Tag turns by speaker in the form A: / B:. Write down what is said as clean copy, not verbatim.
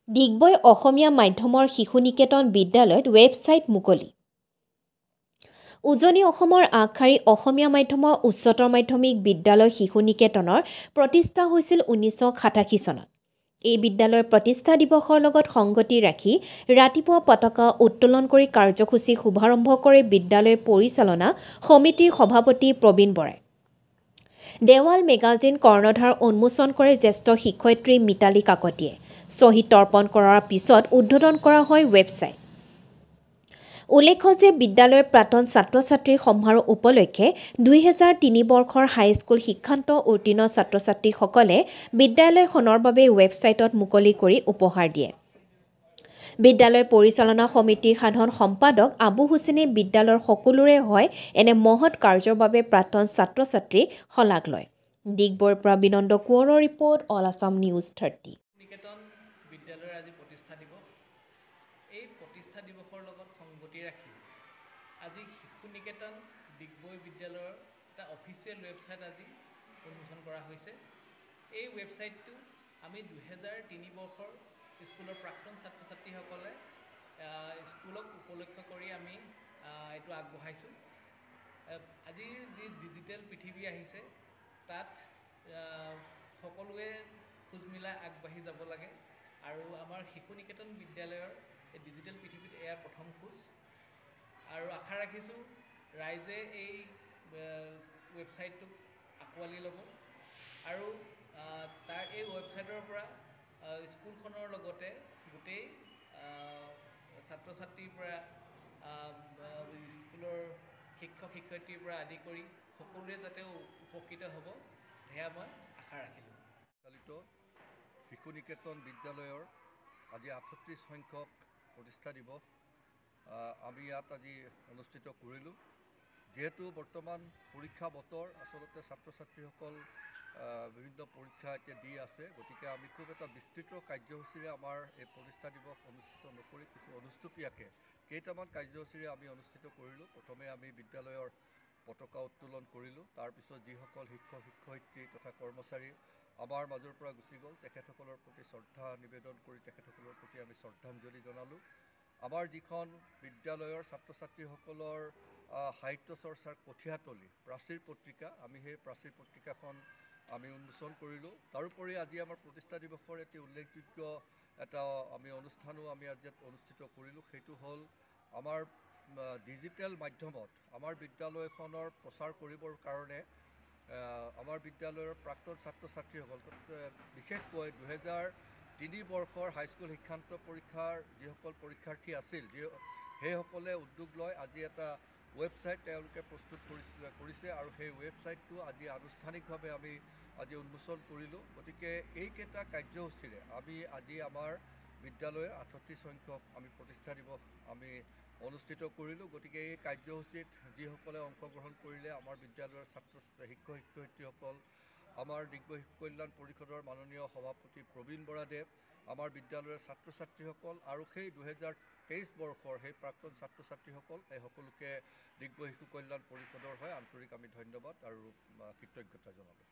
A: ডিগবৈ অসমীয়া মাধ্যমৰ শিশু নিকেতন বিদ্যালয়ত ৱেবছাইট মুকলি। উজনি অসমৰ আগশাৰী অসমীয়া মাধ্যমৰ উচ্চতৰ মাধ্যমিক বিদ্যালয় শিশু নিকেতনৰ প্ৰতিষ্ঠা হৈছিল 1987 চনত। এই বিদ্যালয়ৰ প্ৰতিষ্ঠা দিৱসৰ লগত সংগতি ৰাখি ৰাতিপুৱা পতাকা উত্তোলন কৰি কাৰ্যসূচী শুভাৰম্ভ কৰে বিদ্যালয় পৰিচালনা সমিতিৰ সভাপতি প্ৰবীণ বৰাই। দেৱাল মেগাজিন কৰ্ণধাৰ উন্মোচন কৰে জ্যেষ্ঠ শিক্ষয়িত্ৰী মিতালী কাকতিয়ে। শ্বহীদ তৰ্পণ কৰাৰ পিছত উদ্বোধন কৰা হয় ৱেবছাইট। উল্লেখ্য যে বিদ্যালয়ৰ প্ৰাক্তন ছাত্ৰ-ছাত্ৰী সমাৰোহ উপলক্ষে 2003 বৰ্ষৰ হাইস্কুল শিক্ষান্ত উত্তীৰ্ণ ছাত্ৰ-ছাত্ৰীসকলে বিদ্যালয়খনৰ বাবে ৱেবছাইটত মুকলি কৰি উপহাৰ দিয়ে। বিদ্যালয় পৰিচালনা সমিতিৰ সাধাৰণ সম্পাদক আবু হুছেইনে বিদ্যালয়ৰ সকলোৰে হয় এনে মহৎ কাৰ্যৰ বাবে প্ৰাক্তন ছাত্ৰ-ছাত্ৰীক শলাগ লয়। ডিগবৈৰ পৰা বিনন্দ কোঁৱৰৰ ৰিপৰ্ট, অল আছাম নিউজ 30।
B: নিকেতন বিদ্যালয়ৰ আজি প্ৰতিষ্ঠা দিৱস। এই প্ৰতিষ্ঠা দিৱসৰ লগত সংগতি ৰাখি আজি শিশু নিকেতন ডিগবৈ বিদ্যালয়ৰ এটা অফিচিয়েল ৱেবছাইট আজি উন্মোচন কৰা হৈছে। এই ৱেবছাইটটো আমি 2003 বৰ্ষৰ স্কুলৰ প্ৰাক্তন ছাত্ৰ-ছাত্ৰীসকলে স্কুলক উপলক্ষ কৰি আমি এইটো আগবঢ়াইছোঁ। আজিৰ যি ডিজিটেল পৃথিৱী আহিছে তাত সকলোৱে খোজ মিলাই আগবাঢ়ি যাব লাগে আৰু আমাৰ শিশু নিকেতন বিদ্যালয়ৰ এই ডিজিটেল পৃথিৱীত এয়া প্ৰথম খোজ। আৰু আশা ৰাখিছোঁ ৰাইজে এই ৱেবছাইটটোক আঁকোৱালি ল'ব আৰু তাৰ এই ৱেবছাইটৰ পৰা স্কুলখনৰ লগতে গোটেই ছাত্ৰ-ছাত্ৰীৰ পৰা স্কুলৰ শিক্ষক শিক্ষয়িত্ৰীৰ পৰা আদি কৰি সকলোৱে যাতে উপকৃত হ'ব সেয়া মই আশা ৰাখিলোঁ।
C: চালিত শিশু নিকেতন বিদ্যালয়ৰ আজি 38 সংখ্যক প্ৰতিষ্ঠা দিৱস আমি ইয়াত আজি অনুষ্ঠিত কৰিলোঁ। যিহেতু বৰ্তমান পৰীক্ষা বতৰ, আচলতে ছাত্ৰ ছাত্ৰীসকল বিভিন্ন পৰীক্ষা এতিয়া দি আছে, গতিকে আমি খুব এটা বিস্তৃত কাৰ্যসূচীৰে আমাৰ এই প্ৰতিষ্ঠা দিৱস অনুষ্ঠিত নকৰি কিছু অনুষ্টুপীয়াকৈ কেইটামান কাৰ্যসূচীৰে আমি অনুষ্ঠিত কৰিলোঁ। প্ৰথমে আমি বিদ্যালয়ৰ পতাকা উত্তোলন কৰিলোঁ। তাৰপিছত যিসকল শিক্ষক শিক্ষয়িত্ৰী তথা কৰ্মচাৰী আমাৰ মাজৰ পৰা গুচি গ'ল তেখেতসকলৰ প্ৰতি শ্ৰদ্ধা নিবেদন কৰি তেখেতসকলৰ প্ৰতি আমি শ্ৰদ্ধাঞ্জলি জনালোঁ। আমাৰ যিখন বিদ্যালয়ৰ ছাত্ৰ ছাত্ৰীসকলৰ সাহিত্য চৰ্চাৰ কঠীয়াতলী প্ৰাচীৰ পত্ৰিকা, আমি সেই প্ৰাচীৰ পত্ৰিকাখন আমি উন্মোচন কৰিলোঁ। তাৰোপৰি আজি আমাৰ প্ৰতিষ্ঠা দিৱসৰ এটি উল্লেখযোগ্য এটা আমি অনুষ্ঠানো আমি আজি অনুষ্ঠিত কৰিলোঁ। সেইটো হ'ল আমাৰ ডিজিটেল মাধ্যমত আমাৰ বিদ্যালয়খনৰ প্ৰচাৰ কৰিবৰ কাৰণে আমাৰ বিদ্যালয়ৰ প্ৰাক্তন ছাত্ৰ ছাত্ৰীসকল, বিশেষকৈ 2003 বৰ্ষৰ হাইস্কুল শিক্ষান্ত পৰীক্ষাৰ যিসকল পৰীক্ষাৰ্থী আছিল সেইসকলে উদ্যোগ লৈ আজি এটা ৱেবছাইট তেওঁলোকে প্ৰস্তুত কৰিছে আৰু সেই ৱেবছাইটটো আজি আনুষ্ঠানিকভাৱে আমি আজি উন্মোচন কৰিলোঁ। গতিকে এইকেইটা কাৰ্যসূচীৰে আমি আজি আমাৰ বিদ্যালয়ৰ 38 সংখ্যক আমি প্ৰতিষ্ঠা দিৱস আমি অনুষ্ঠিত কৰিলোঁ। গতিকে এই কাৰ্যসূচীত যিসকলে অংশগ্ৰহণ কৰিলে আমাৰ বিদ্যালয়ৰ ছাত্ৰ শিক্ষক শিক্ষয়িত্ৰীসকল, আমাৰ ডিগবৈ শিশু কল্যাণ পৰিষদৰ মাননীয় সভাপতি প্ৰবীণ বৰাদেৱ, আমাৰ বিদ্যালয়ৰ ছাত্ৰ ছাত্ৰীসকল আৰু সেই 2023 বৰ্ষৰ সেই প্ৰাক্তন ছাত্ৰ ছাত্ৰীসকল, এই সকলোকে ডিগবৈ শিশু কল্যাণ পৰিষদৰ হৈ আন্তৰিক আমি ধন্যবাদ আৰু কৃতজ্ঞতা জনালোঁ।